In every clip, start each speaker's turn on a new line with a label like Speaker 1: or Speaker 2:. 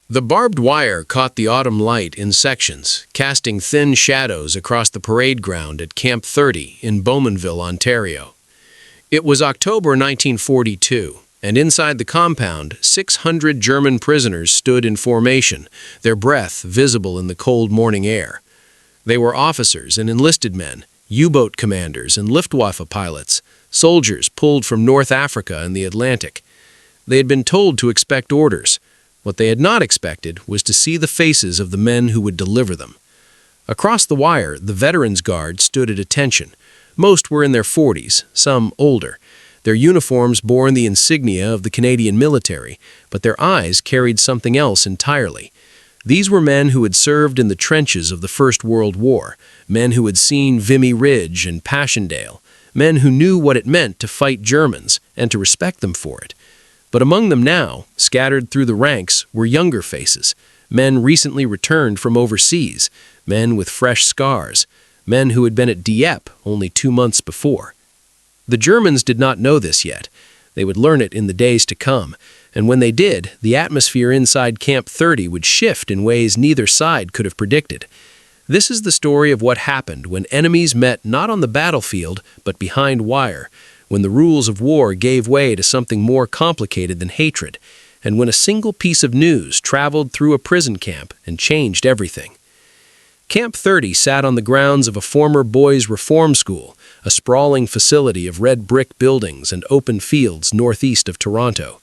Speaker 1: The barbed wire caught the autumn light in sections, casting thin shadows across the parade ground at Camp 30 in Bowmanville, Ontario. It was October 1942, and inside the compound, 600 German prisoners stood in formation, their breath visible in the cold morning air. They were officers and enlisted men, U-boat commanders and Luftwaffe pilots, soldiers pulled from North Africa and the Atlantic. They had been told to expect orders. What they had not expected was to see the faces of the men who would deliver them. Across the wire, the Veterans Guard stood at attention. Most were in their 40s, some older. Their uniforms bore the insignia of the Canadian military, but their eyes carried something else entirely. These were men who had served in the trenches of the First World War, men who had seen Vimy Ridge and Passchendaele, men who knew what it meant to fight Germans and to respect them for it. But among them now, scattered through the ranks, were younger faces, men recently returned from overseas, men with fresh scars, men who had been at Dieppe only 2 months before. The Germans did not know this yet. They would learn it in the days to come, and when they did, the atmosphere inside Camp 30 would shift in ways neither side could have predicted. This is the story of what happened when enemies met not on the battlefield, but behind wire, when the rules of war gave way to something more complicated than hatred, and when a single piece of news traveled through a prison camp and changed everything. Camp 30 sat on the grounds of a former boys' reform school, a sprawling facility of red brick buildings and open fields northeast of Toronto.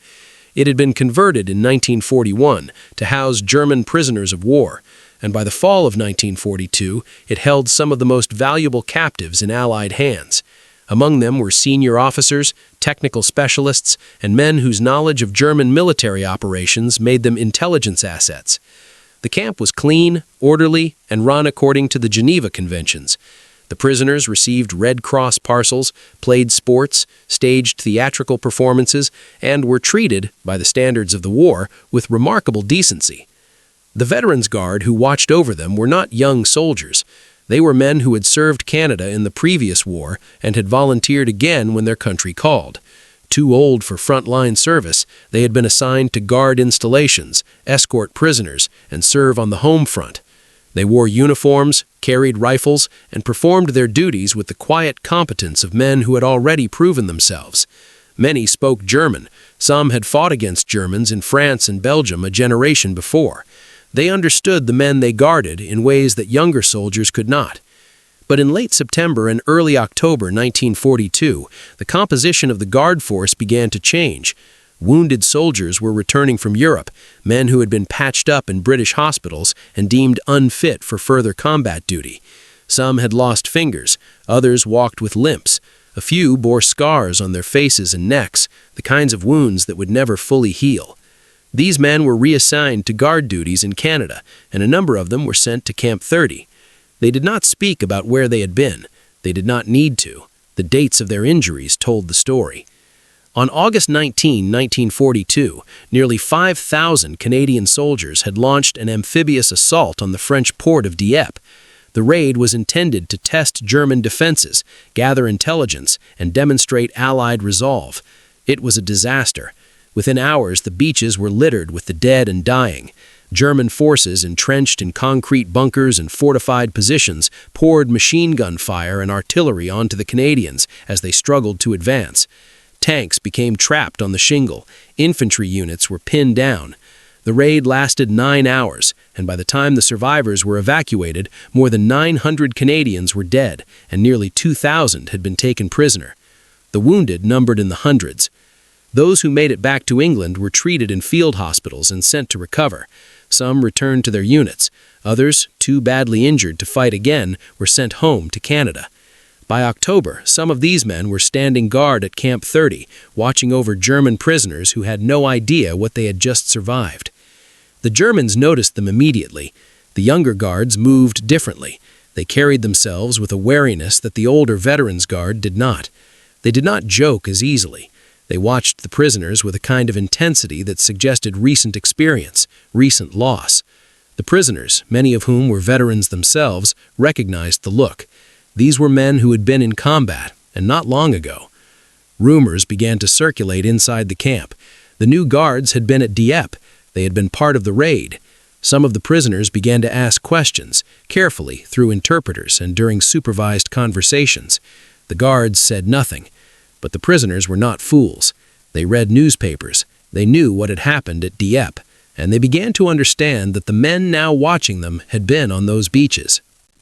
Speaker 1: It had been converted in 1941 to house German prisoners of war, and by the fall of 1942, it held some of the most valuable captives in Allied hands. Among them were senior officers, technical specialists, and men whose knowledge of German military operations made them intelligence assets. The camp was clean, orderly, and run according to the Geneva Conventions. The prisoners received Red Cross parcels, played sports, staged theatrical performances, and were treated, by the standards of the war, with remarkable decency. The Veterans Guard who watched over them were not young soldiers. They were men who had served Canada in the previous war and had volunteered again when their country called. Too old for frontline service, they had been assigned to guard installations, escort prisoners, and serve on the home front. They wore uniforms, carried rifles, and performed their duties with the quiet competence of men who had already proven themselves. Many spoke German. Some had fought against Germans in France and Belgium a generation before. They understood the men they guarded in ways that younger soldiers could not. But in late September and early October 1942, the composition of the Guard force began to change. Wounded soldiers were returning from Europe, men who had been patched up in British hospitals and deemed unfit for further combat duty. Some had lost fingers, others walked with limps. A few bore scars on their faces and necks, the kinds of wounds that would never fully heal. These men were reassigned to guard duties in Canada, and a number of them were sent to Camp 30. They did not speak about where they had been. They did not need to. The dates of their injuries told the story. On August 19, 1942, nearly 5,000 Canadian soldiers had launched an amphibious assault on the French port of Dieppe. The raid was intended to test German defenses, gather intelligence, and demonstrate Allied resolve. It was a disaster. Within hours, the beaches were littered with the dead and dying. German forces, entrenched in concrete bunkers and fortified positions, poured machine gun fire and artillery onto the Canadians as they struggled to advance. Tanks became trapped on the shingle. Infantry units were pinned down. The raid lasted 9 hours, and by the time the survivors were evacuated, more than 900 Canadians were dead, and nearly 2,000 had been taken prisoner. The wounded numbered in the hundreds. Those who made it back to England were treated in field hospitals and sent to recover. Some returned to their units. Others, too badly injured to fight again, were sent home to Canada. By October, some of these men were standing guard at Camp 30, watching over German prisoners who had no idea what they had just survived. The Germans noticed them immediately. The younger guards moved differently. They carried themselves with a wariness that the older Veterans Guard did not. They did not joke as easily. They watched the prisoners with a kind of intensity that suggested recent experience, recent loss. The prisoners, many of whom were veterans themselves, recognized the look. These were men who had been in combat, and not long ago. Rumors began to circulate inside the camp. The new guards had been at Dieppe. They had been part of the raid. Some of the prisoners began to ask questions, carefully through interpreters and during supervised conversations. The guards said nothing, but the prisoners were not fools. They read newspapers, they knew what had happened at Dieppe, and they began to understand that the men now watching them had been on those beaches.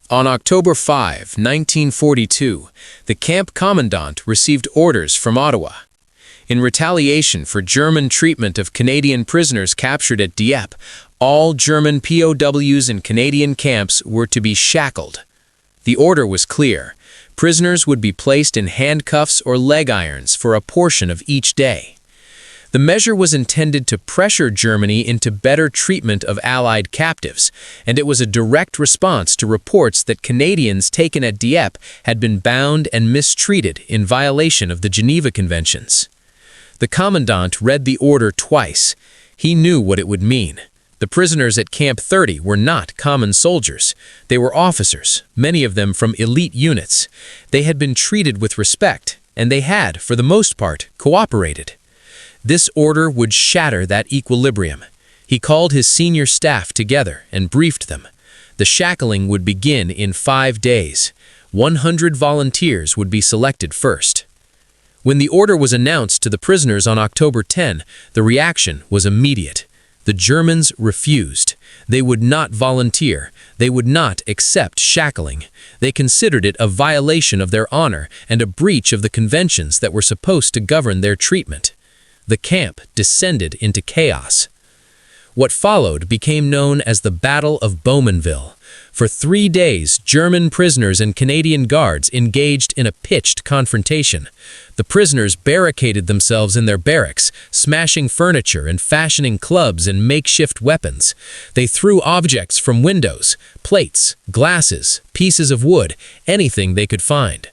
Speaker 2: On October 5, 1942, the camp commandant received orders from Ottawa. In retaliation for German treatment of Canadian prisoners captured at Dieppe, all German POWs in Canadian camps were to be shackled. The order was clear. Prisoners would be placed in handcuffs or leg irons for a portion of each day. The measure was intended to pressure Germany into better treatment of Allied captives, and it was a direct response to reports that Canadians taken at Dieppe had been bound and mistreated in violation of the Geneva Conventions. The commandant read the order twice. He knew what it would mean. The prisoners at Camp 30 were not common soldiers. They were officers, many of them from elite units. They had been treated with respect, and they had, for the most part, cooperated. This order would shatter that equilibrium. He called his senior staff together and briefed them. The shackling would begin in 5 days. 100 volunteers would be selected first. When the order was announced to the prisoners on October 10, the reaction was immediate. The Germans refused. They would not volunteer. They would not accept shackling. They considered it a violation of their honor and a breach of the conventions that were supposed to govern their treatment. The camp descended into chaos. What followed became known as the Battle of Bowmanville. For 3 days, German prisoners and Canadian guards engaged in a pitched confrontation. The prisoners barricaded themselves in their barracks, smashing furniture and fashioning clubs and makeshift weapons. They threw objects from windows, plates, glasses, pieces of wood, anything they could find.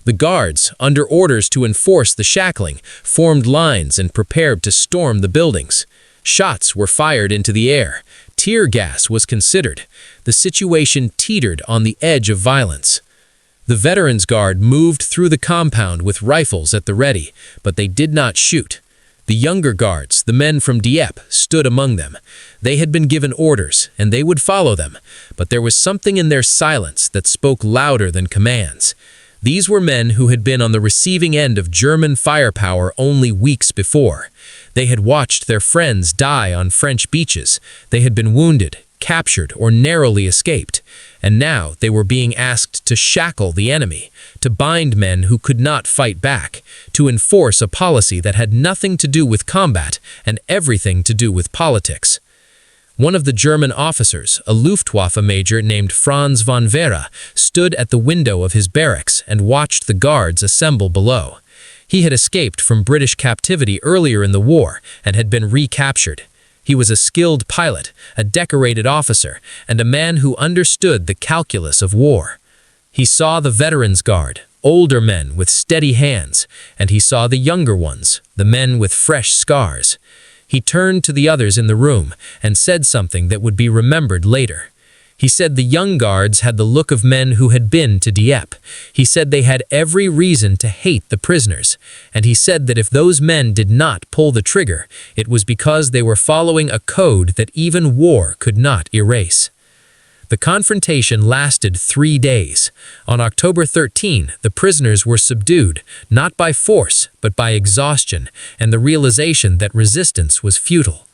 Speaker 2: The guards, under orders to enforce the shackling, formed lines and prepared to storm the buildings. Shots were fired into the air. Tear gas was considered. The situation teetered on the edge of violence. The Veterans Guard moved through the compound with rifles at the ready, but they did not shoot. The younger guards, the men from Dieppe, stood among them. They had been given orders, and they would follow them, but there was something in their silence that spoke louder than commands. These were men who had been on the receiving end of German firepower only weeks before. They had watched their friends die on French beaches. They had been wounded, captured, or narrowly escaped. And now they were being asked to shackle the enemy, to bind men who could not fight back, to enforce a policy that had nothing to do with combat and everything to do with politics. One of the German officers, a Luftwaffe major named Franz von Vera, stood at the window of his barracks and watched the guards assemble below. He had escaped from British captivity earlier in the war and had been recaptured. He was a skilled pilot, a decorated officer, and a man who understood the calculus of war. He saw the Veterans Guard, older men with steady hands, and he saw the younger ones, the men with fresh scars. He turned to the others in the room and said something that would be remembered later. He said the young guards had the look of men who had been to Dieppe. He said they had every reason to hate the prisoners, and he said that if those men did not pull the trigger, it was because they were following a code that even war could not erase. The confrontation lasted 3 days. On October 13, the prisoners were subdued, not by force, but by exhaustion and the realization that resistance was futile.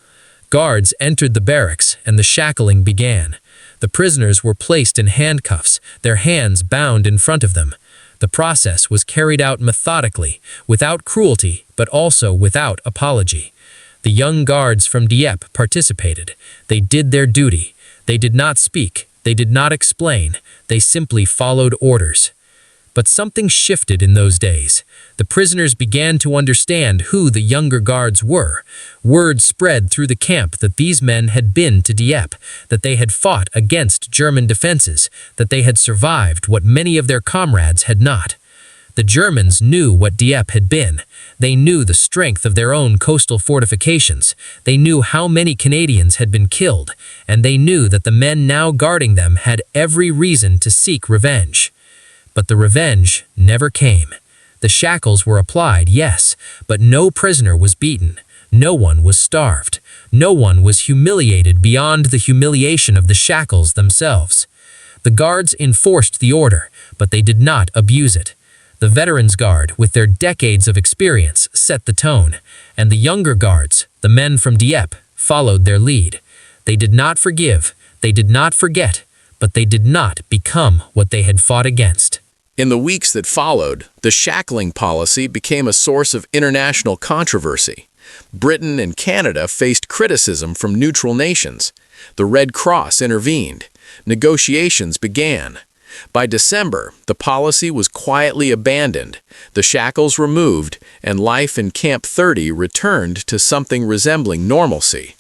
Speaker 2: Guards entered the barracks and the shackling began. The prisoners were placed in handcuffs, their hands bound in front of them. The process was carried out methodically, without cruelty, but also without apology. The young guards from Dieppe participated. They did their duty. They did not speak. They did not explain. They simply followed orders. But something shifted in those days. The prisoners began to understand who the younger guards were. Word spread through the camp that these men had been to Dieppe, that they had fought against German defenses, that they had survived what many of their comrades had not. The Germans knew what Dieppe had been. They knew the strength of their own coastal fortifications. They knew how many Canadians had been killed, and they knew that the men now guarding them had every reason to seek revenge. But the revenge never came. The shackles were applied, yes, but no prisoner was beaten. No one was starved. No one was humiliated beyond the humiliation of the shackles themselves. The guards enforced the order, but they did not abuse it. The Veterans Guard, with their decades of experience, set the tone, and the younger guards, the men from Dieppe, followed their lead. They did not forgive, they did not forget, but they did not become what they had fought against.
Speaker 1: In the weeks that followed, the shackling policy became a source of international controversy. Britain and Canada faced criticism from neutral nations. The Red Cross intervened. Negotiations began. By December, the policy was quietly abandoned, the shackles removed, and life in Camp 30 returned to something resembling normalcy.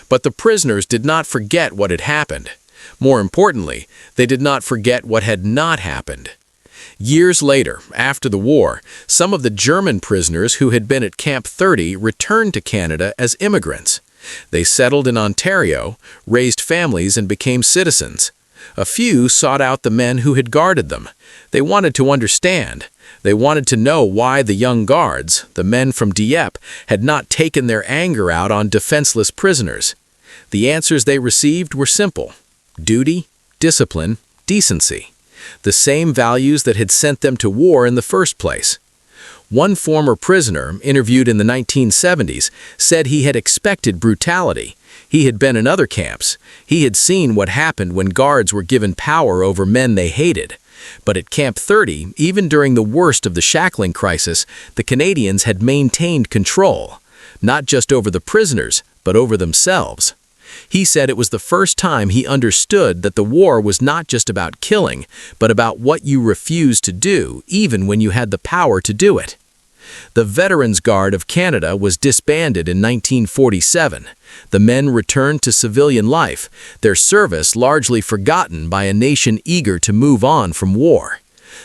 Speaker 1: But the prisoners did not forget what had happened. More importantly, they did not forget what had not happened. Years later, after the war, some of the German prisoners who had been at Camp 30 returned to Canada as immigrants. They settled in Ontario, raised families, and became citizens. A few sought out the men who had guarded them. They wanted to understand. They wanted to know why the young guards, the men from Dieppe, had not taken their anger out on defenseless prisoners. The answers they received were simple: duty, discipline, decency. The same values that had sent them to war in the first place. One former prisoner, interviewed in the 1970s, said he had expected brutality. He had been in other camps. He had seen what happened when guards were given power over men they hated. But at Camp 30, even during the worst of the shackling crisis, the Canadians had maintained control, not just over the prisoners, but over themselves. He said it was the first time he understood that the war was not just about killing, but about what you refused to do, even when you had the power to do it. The Veterans Guard of Canada was disbanded in 1947. The men returned to civilian life, their service largely forgotten by a nation eager to move on from war.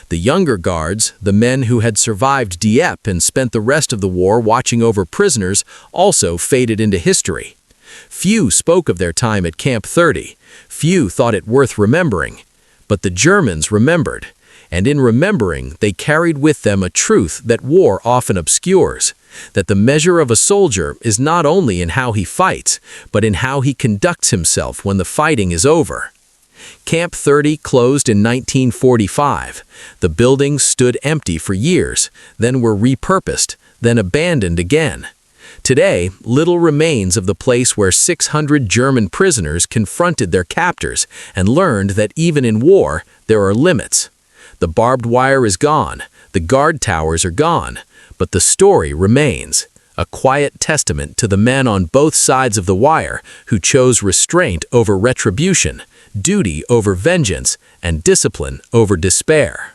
Speaker 1: The younger guards, the men who had survived Dieppe and spent the rest of the war watching over prisoners, also faded into history. Few spoke of their time at Camp 30. Few thought it worth remembering. But the Germans remembered. And in remembering, they carried with them a truth that war often obscures, that the measure of a soldier is not only in how he fights, but in how he conducts himself when the fighting is over. Camp 30 closed in 1945. The buildings stood empty for years, then were repurposed, then abandoned again. Today, little remains of the place where 600 German prisoners confronted their captors and learned that even in war, there are limits. The barbed wire is gone, the guard towers are gone, but the story remains, a quiet testament to the men on both sides of the wire who chose restraint over retribution, duty over vengeance, and discipline over despair.